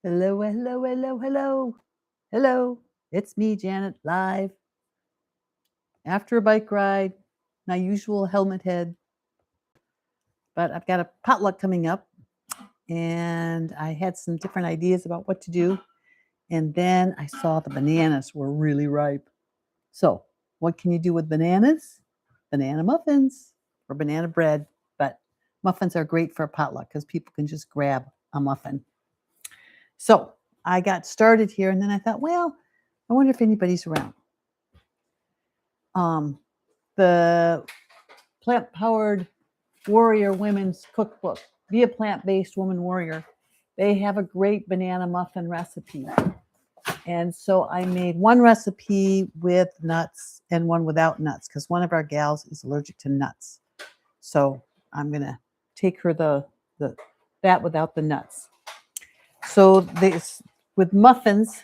Hello, hello, hello, hello. Hello. It's me, Janet, live after a bike ride, my usual helmet head. But I've got a potluck coming up, and I had some different ideas about what to do. And then I saw the bananas were really ripe. So, what can you do with bananas? Banana muffins or banana bread. But muffins are great for a potluck because people can just grab a muffin. So, I got started here, and then I thought, well, I wonder if anybody's around. The Plant Powered Warrior Women's Cookbook, Be a Plant-Based Woman Warrior. They have a great banana muffin recipe. And so I made one recipe with nuts and one without nuts because one of our gals is allergic to nuts. So I'm going to take her that without the nuts. So this, with muffins,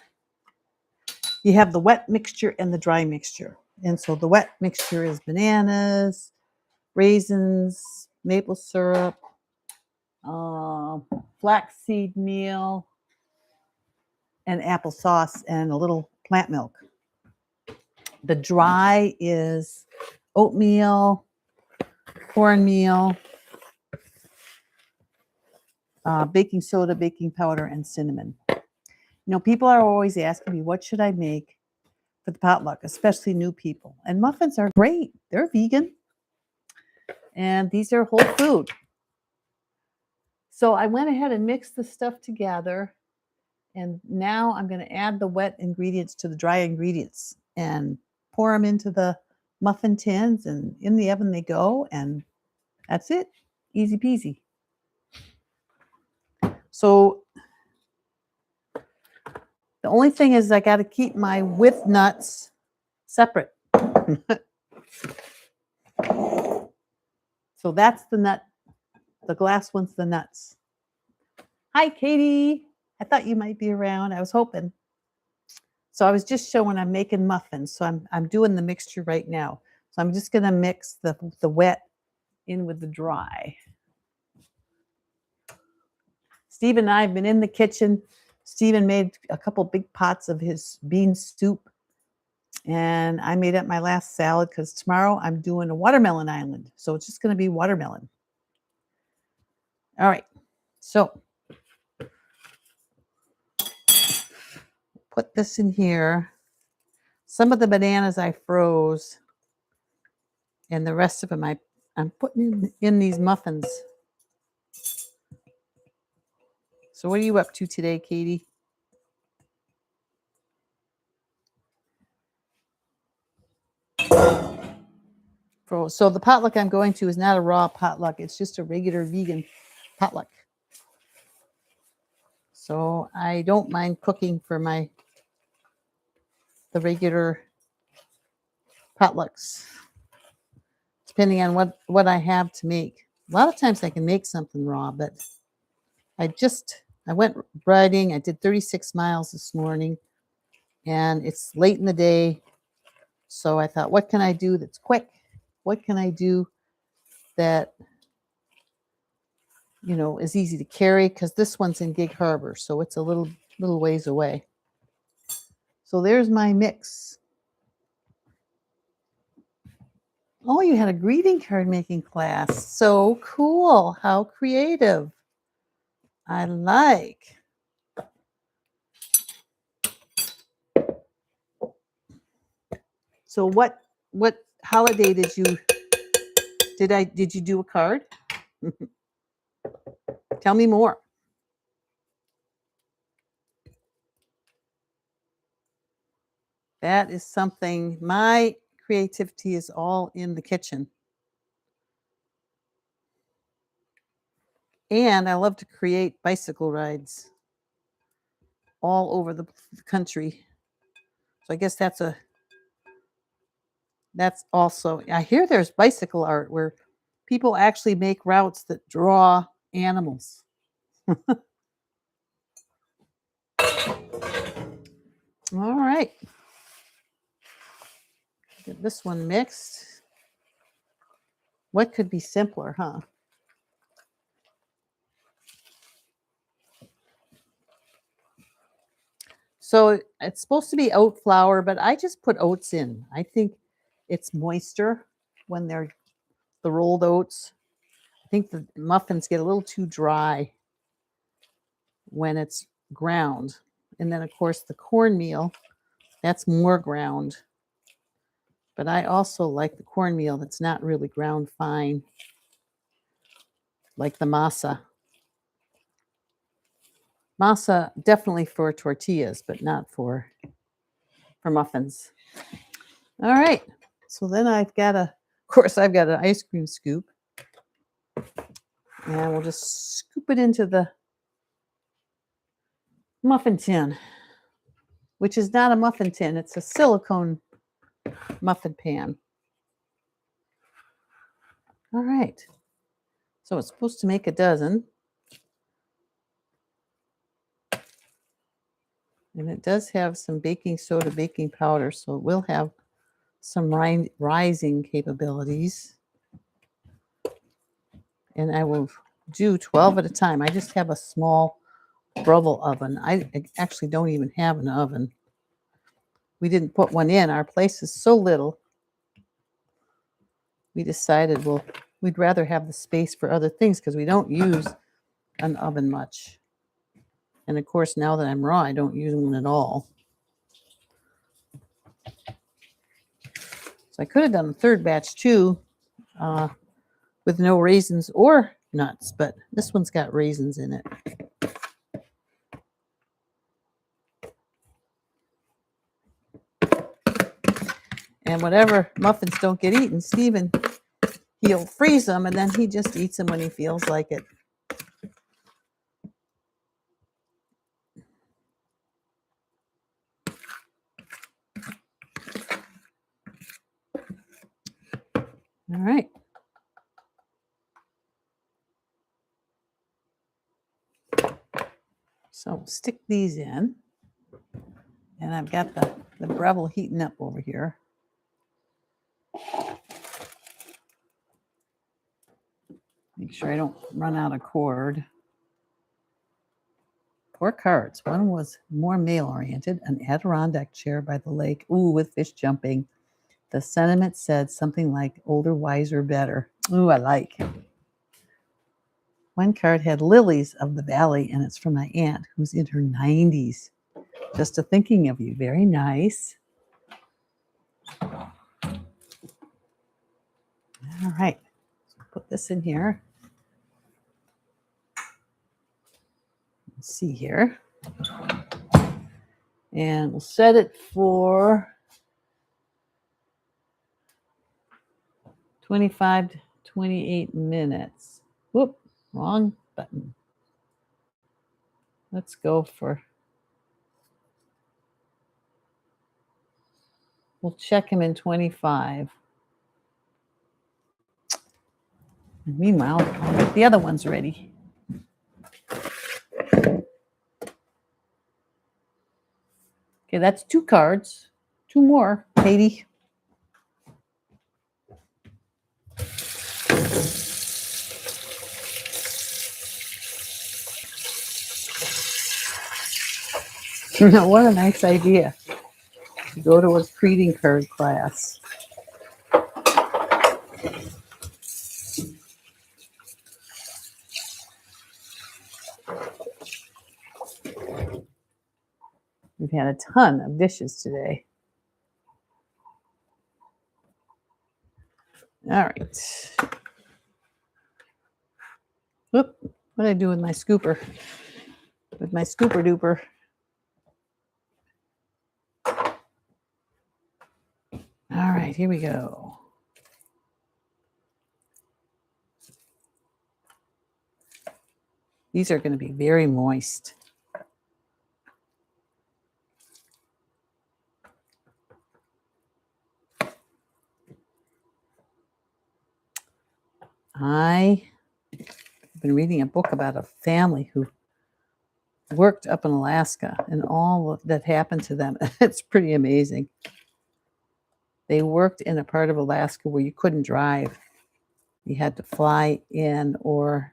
you have the wet mixture and the dry mixture. And so the wet mixture is bananas, raisins, maple syrup, flaxseed meal, and applesauce, and a little plant milk. The dry is oatmeal, cornmeal, baking soda, baking powder, and cinnamon. You know, people are always asking me, what should I make for the potluck, especially new people? And muffins are great. They're vegan. And these are whole food. So I went ahead and mixed the stuff together. And now I'm going to add the wet ingredients to the dry ingredients and pour them into the muffin tins, and in the oven they go. And that's it. Easy peasy. So the only thing is I got to keep my with nuts separate. So that's the nut. The glass one's the nuts. Hi, Katie. I thought you might be around. I was hoping. So I was just showing I'm making muffins. So I'm doing the mixture right now. So I'm just going to mix the wet in with the dry. Steve and I have been in the kitchen. Steven made a couple big pots of his bean soup. And I made up my last salad because tomorrow I'm doing a watermelon island. So it's just going to be watermelon. All right. So put this in here. Some of the bananas I froze, and the rest of them I'm putting in these muffins. So what are you up to today, Katie? So the potluck I'm going to is not a raw potluck. It's just a regular vegan potluck. So I don't mind cooking for the regular potlucks, depending on what I have to make. A lot of times I can make something raw, but I went riding. I did 36 miles this morning, and it's late in the day. So I thought, what can I do that's quick? What can I do that, you know, is easy to carry? Because this one's in Gig Harbor, so it's a little ways away. So there's my mix. Oh, you had a greeting card making class. So cool. How creative. I like. So what holiday did you do a card? Tell me more. That is something, my creativity is all in the kitchen. And I love to create bicycle rides all over the country. So I guess that's also, I hear there's bicycle art where people actually make routes that draw animals. All right. Get this one mixed. What could be simpler, huh? So it's supposed to be oat flour, but I just put oats in. I think it's moister when they're the rolled oats. I think the muffins get a little too dry when it's ground. And then, of course, the cornmeal, that's more ground. But I also like the cornmeal that's not really ground fine, like the masa. Masa definitely for tortillas, but not for muffins. All right. So then I've got of course, I've got an ice cream scoop. And we'll just scoop it into the muffin tin, which is not a muffin tin. It's a silicone muffin pan. All right. So it's supposed to make a dozen. And it does have some baking soda, baking powder, so it will have some rising capabilities. And I will do 12 at a time. I just have a small Breville oven. I actually don't even have an oven. We didn't put one in. Our place is so little. We decided, well, we'd rather have the space for other things because we don't use an oven much. And of course, now that I'm raw, I don't use one at all. So I could have done a third batch too, with no raisins or nuts, but this one's got raisins in it. And whatever muffins don't get eaten, Stephen, he'll freeze them and then he just eats them when he feels like it. All right. So we'll stick these in. And I've got the Breville heating up over here. Make sure I don't run out of cord. 4 cards. One was more male-oriented, an Adirondack chair by the lake. Ooh, with fish jumping. The sentiment said something like older, wiser, better. Ooh, I like. One card had lilies of the valley, and it's from my aunt who's in her 90s. Just a thinking of you. Very nice. All right. Put this in here. Let's see here. And we'll set it for 25 to 28 minutes. Whoop, wrong button. Let's go for, we'll check him in 25. And meanwhile, I'll get the other ones ready. Okay, that's 2 cards. 2 more, Katie. What a nice idea to go to a greeting card class. We've had a ton of dishes today. All right. Whoop, what did I do with my scooper? With my scooper duper. All right, here we go. These are going to be very moist. I've been reading a book about a family who worked up in Alaska and all that happened to them. It's pretty amazing. They worked in a part of Alaska where you couldn't drive. You had to fly in or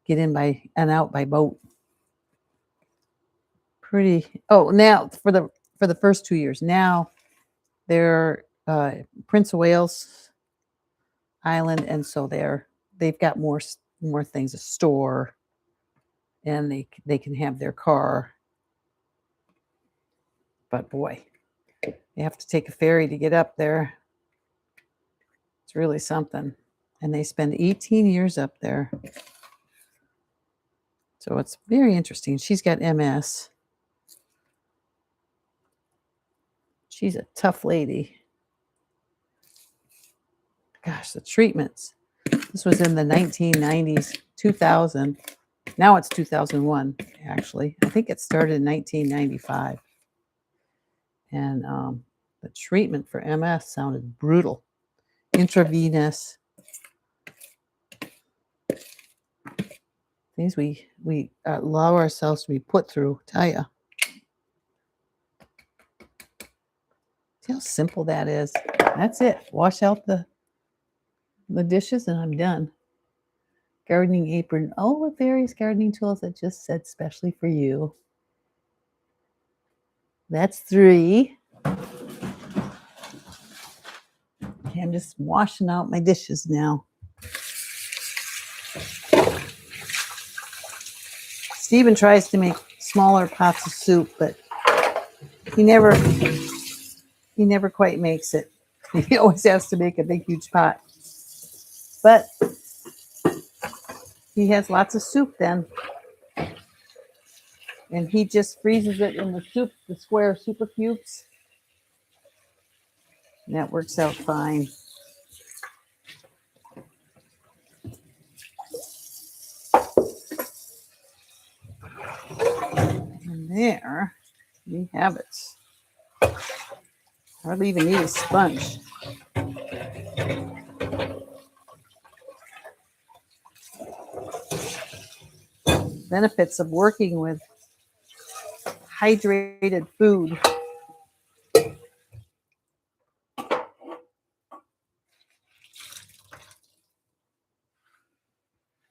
get in by and out by boat. pretty. Oh, now for the first 2 years. Now they're Prince of Wales Island, and so they've got more things, a store, and they can have their car. But boy, you have to take a ferry to get up there. It's really something. And they spend 18 years up there. So it's very interesting. She's got MS. She's a tough lady. Gosh, the treatments. This was in the 1990s, 2000. Now it's 2001, actually. I think it started in 1995. And the treatment for MS sounded brutal. Intravenous. Things we allow ourselves to be put through, tell you. See how simple that is? That's it. Wash out the dishes and I'm done. Gardening apron. Oh, with various gardening tools that just said specially for you. That's 3. Okay, I'm just washing out my dishes now. Stephen tries to make smaller pots of soup, but he never quite makes it. He always has to make a big, huge pot. But he has lots of soup then. And he just freezes it in the square super cubes. And that works out fine. And there we have it. Hardly even need a sponge. Benefits of working with hydrated food.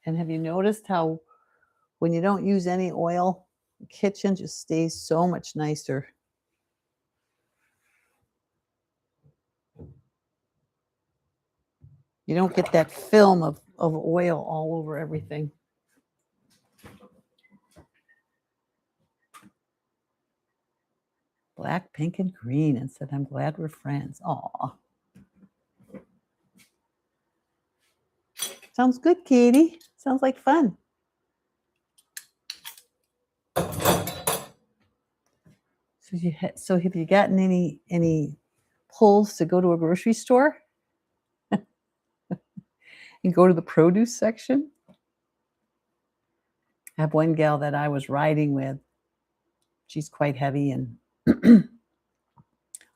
And have you noticed how when you don't use any oil, the kitchen just stays so much nicer? You don't get that film of oil all over everything. Black, pink, and green, and said, I'm glad we're friends. Aw. Sounds good, Katie. Sounds like fun. So have you gotten any pulls to go to a grocery store and go to the produce section? I have one gal that I was riding with. She's quite heavy, and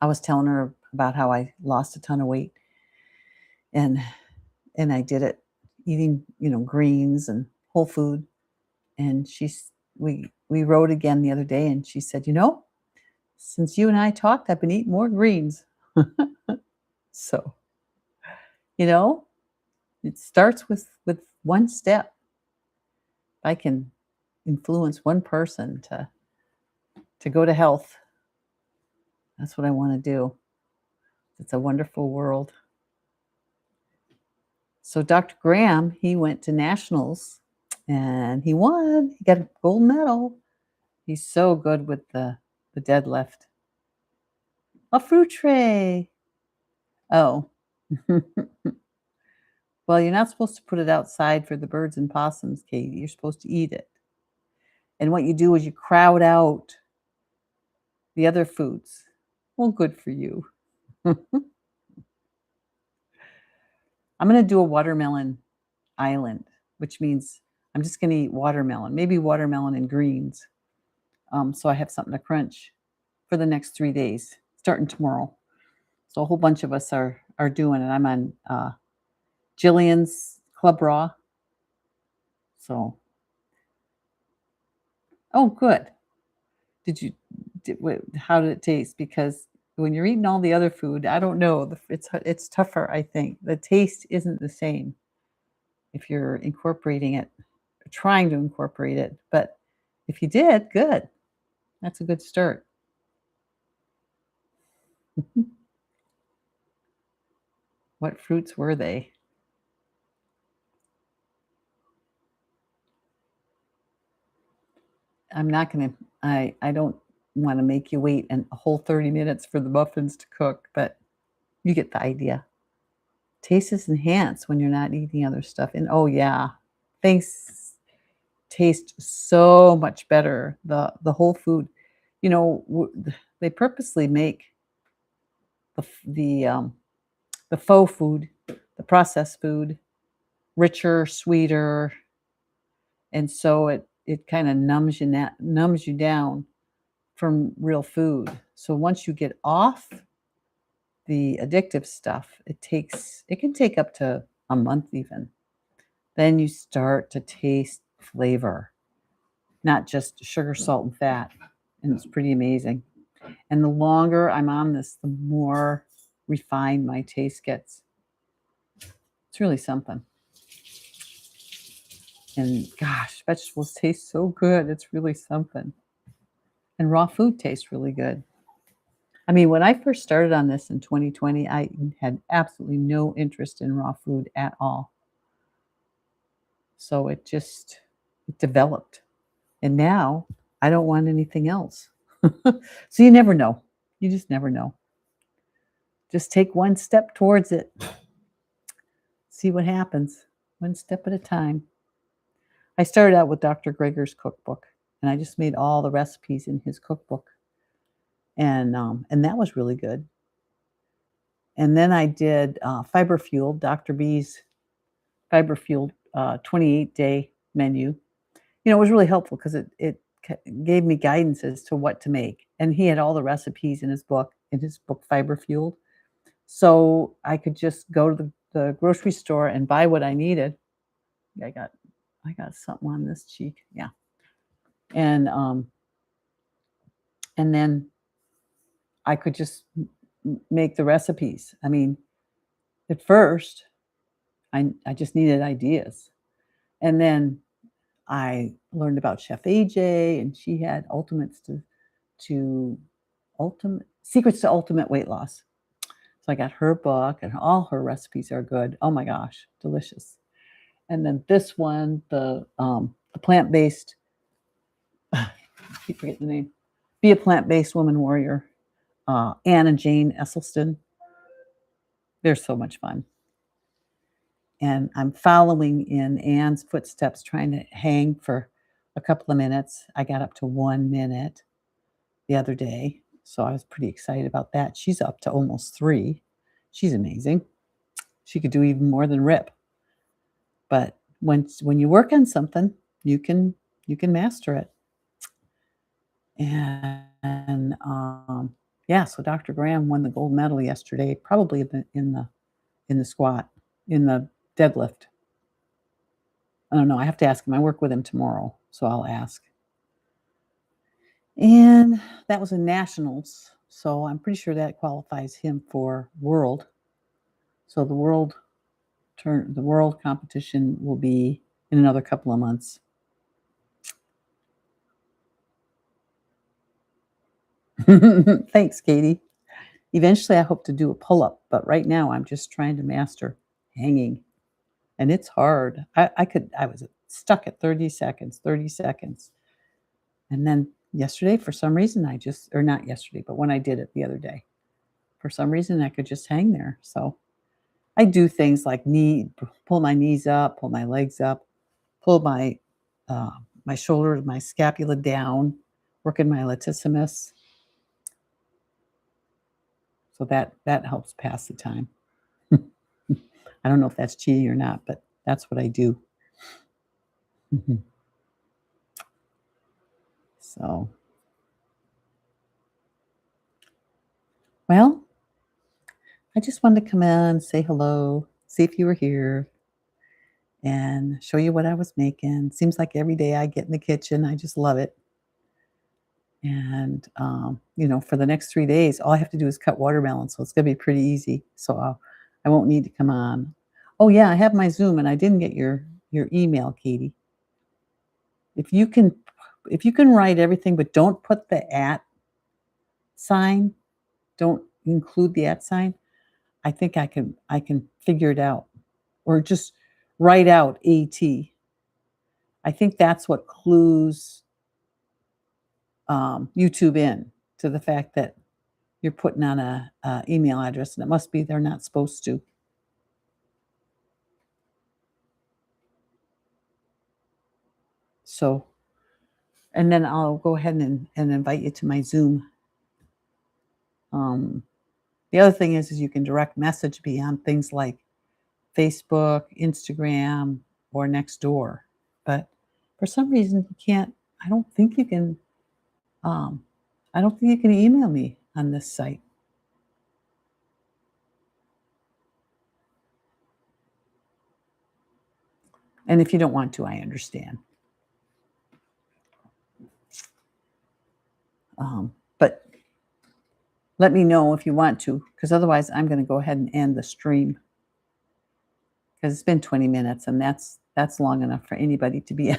I was telling her about how I lost a ton of weight, and I did it eating, greens and whole food. And we rode again the other day, and she said, since you and I talked, I've been eating more greens. So, it starts with one step. I can influence one person to go to health. That's what I want to do. It's a wonderful world. So Dr. Graham, he went to nationals and he won. He got a gold medal. He's so good with the deadlift. A fruit tray. Oh. Well, you're not supposed to put it outside for the birds and possums, Katie. You're supposed to eat it. And what you do is you crowd out the other foods. Well, good for you. I'm going to do a watermelon island, which means I'm just going to eat watermelon, maybe watermelon and greens. So I have something to crunch for the next 3 days, starting tomorrow. So a whole bunch of us are doing it. I'm on Jillian's Club Raw. So, oh, good. How did it taste? Because when you're eating all the other food, I don't know. It's tougher, I think. The taste isn't the same if you're incorporating it, trying to incorporate it. But if you did, good. That's a good start. What fruits were they? I'm not gonna I don't wanna make you wait a whole 30 minutes for the muffins to cook, but you get the idea. Taste is enhanced when you're not eating other stuff, and oh, yeah, things taste so much better, the whole food. You know, they purposely make the f the faux food, the processed food, richer, sweeter, and so it kinda numbs you down from real food. So once you get off the addictive stuff, it can take up to a month even. Then you start to taste flavor, not just sugar, salt, and fat, and it's pretty amazing. And the longer I'm on this, the more refined my taste gets. It's really something. And gosh, vegetables taste so good. It's really something. And raw food tastes really good. I mean, when I first started on this in 2020, I had absolutely no interest in raw food at all. So it developed. And now I don't want anything else. So you never know. You just never know. Just take one step towards it. See what happens. One step at a time. I started out with Dr. Greger's cookbook, and I just made all the recipes in his cookbook, and that was really good. And then I did Fiber Fuel, Dr. B's Fiber Fuel 28-day menu. You know, it was really helpful because gave me guidance as to what to make, and he had all the recipes in his book Fiber Fueled, so I could just go to the grocery store and buy what I needed. I got I got something on this cheek, yeah, and and then I could just make the recipes. I mean, at first, I just needed ideas, and then I learned about Chef AJ, and she had to ultimate secrets to ultimate weight loss. So I got her book, and all her recipes are good. Oh my gosh, delicious. And then this one, the plant-based, I keep forgetting the name. Be a plant-based woman warrior. Anne and Jane Esselstyn. They're so much fun. And I'm following in Anne's footsteps, trying to hang for a couple of minutes. I got up to 1 minute the other day, so I was pretty excited about that. She's up to almost 3. She's amazing. She could do even more than Rip. But when you work on something, you can master it. And yeah, so Dr. Graham won the gold medal yesterday, probably in the squat, in the deadlift. I don't know. I have to ask him. I work with him tomorrow, so I'll ask. And that was in nationals, so I'm pretty sure that qualifies him for world. So the world competition will be in another couple of months. Thanks, Katie. Eventually, I hope to do a pull up, but right now I'm just trying to master hanging, and it's hard. I was stuck at 30 seconds. And then yesterday, for some reason, or not yesterday, but when I did it the other day, for some reason, I could just hang there. So I do things like pull my knees up, pull my legs up, pull my shoulders, my scapula down, working my latissimus. So that helps pass the time. I don't know if that's cheating or not, but that's what I do. Mhm. So, well, I just wanted to come in, say hello, see if you were here, and show you what I was making. Seems like every day I get in the kitchen, I just love it. And you know, for the next 3 days, all I have to do is cut watermelon, so it's gonna be pretty easy. So I won't need to come on. Oh yeah, I have my Zoom, and I didn't get your email, Katie. If you can if you can write everything, but don't put the at sign, don't include the at sign, I think I can figure it out. Or just write out AT. I think that's what clues YouTube in to the fact that you're putting on a email address, and it must be they're not supposed to. So, and then I'll go ahead and invite you to my Zoom. The other thing is you can direct message me on things like Facebook, Instagram, or Nextdoor. But for some reason, you can't. I don't think you can. Um, I don't think you can email me on this site. And if you don't want to, I understand. But let me know if you want to, because otherwise I'm going to go ahead and end the stream because it's been 20 minutes, and that's long enough for anybody to be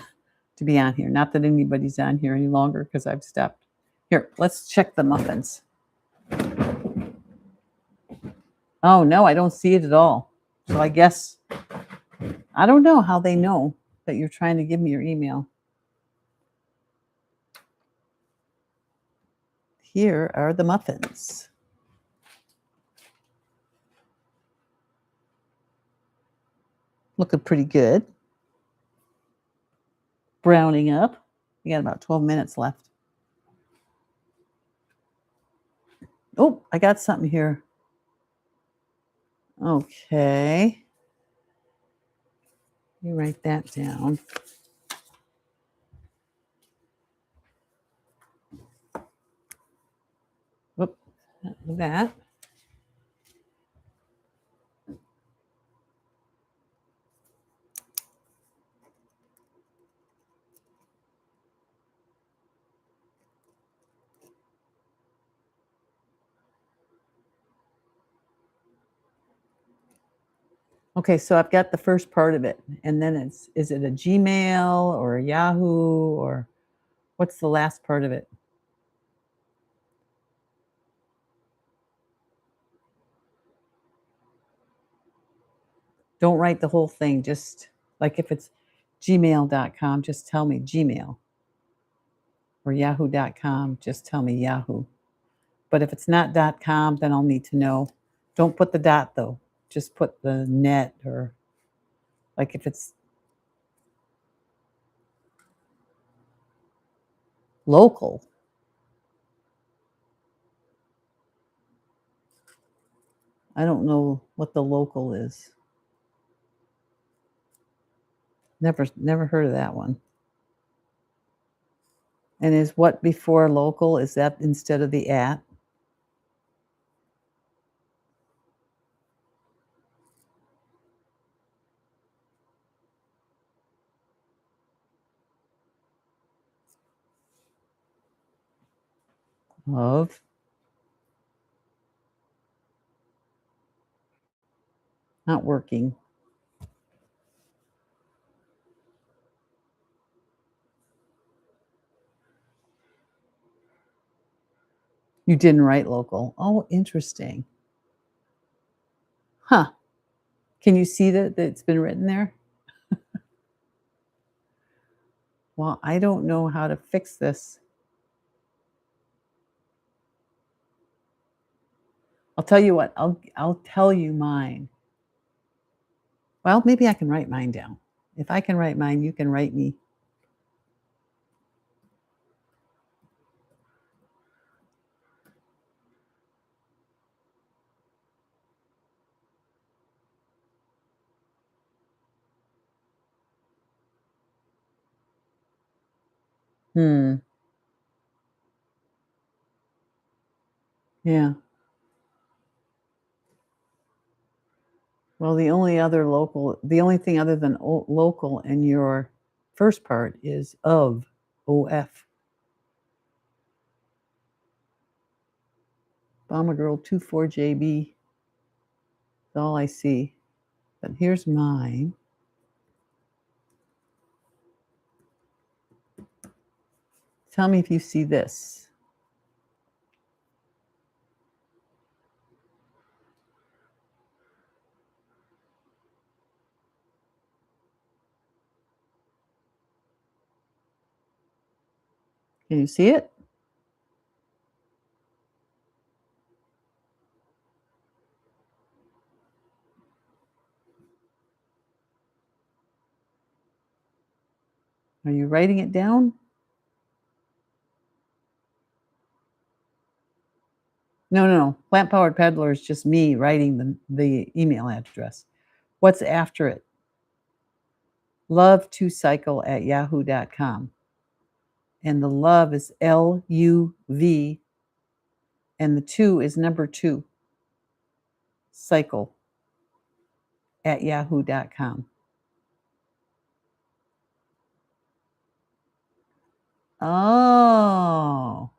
to be on here. Not that anybody's on here any longer because I've stopped. Here, let's check the muffins. Oh no, I don't see it at all. So I guess I don't know how they know that you're trying to give me your email. Here are the muffins. Looking pretty good. Browning up. We got about 12 minutes left. Oh, I got something here. Okay. You write that down. Whoop, that. Okay, so I've got the first part of it, and then is it a Gmail or a Yahoo, or what's the last part of it? Don't write the whole thing. Just like if it's gmail.com, just tell me Gmail. Or yahoo.com, just tell me Yahoo. But if it's not .com, then I'll need to know. Don't put the dot though. Just put the net, or like if it's local. I don't know what the local is. Never heard of that one. And is what before local, is that instead of the at? Of? Not working. You didn't write local. Oh, interesting. Huh. Can you see that it's been written there? Well, I don't know how to fix this. I'll tell you what, I'll tell you mine. Well, maybe I can write mine down. If I can write mine, you can write me. Hmm. Yeah. Well, the only thing other than local in your first part is of, OF. Bomber Girl 24JB. That's all I see. But here's mine. Tell me if you see this. Can you see it? Are you writing it down? No. Plant Powered Peddler is just me writing the email address. What's after it? love2cycle@yahoo.com. And the love is LUV, and the 2 is number 2, cycle at yahoo.com. Oh,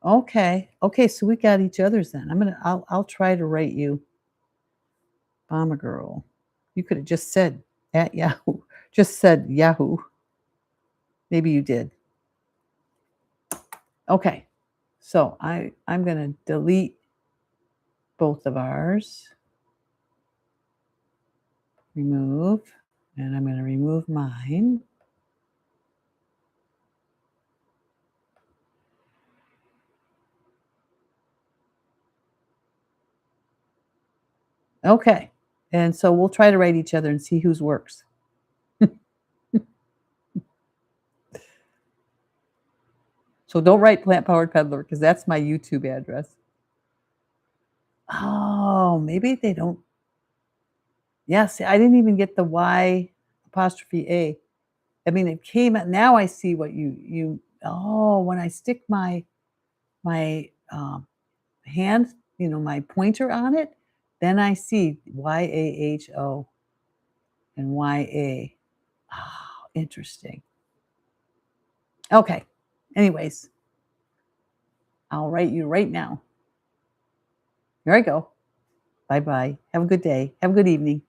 okay. Okay, so we got each other's then. I'll try to write you Bomber Girl. You could have just said at Yahoo. Just said Yahoo. Maybe you did. Okay. So I'm gonna delete both of ours. Remove, and I'm gonna remove mine. Okay. And so we'll try to write each other and see whose works. So don't write Plant Powered Peddler because that's my YouTube address. Oh, maybe they don't. Yes, I didn't even get the Y apostrophe A. I mean, it came. Now I see what you. Oh, when I stick my hand, my pointer on it, then I see YAHO and YA. Oh, interesting. Okay. Anyways, I'll write you right now. Here I go. Bye bye. Have a good day. Have a good evening.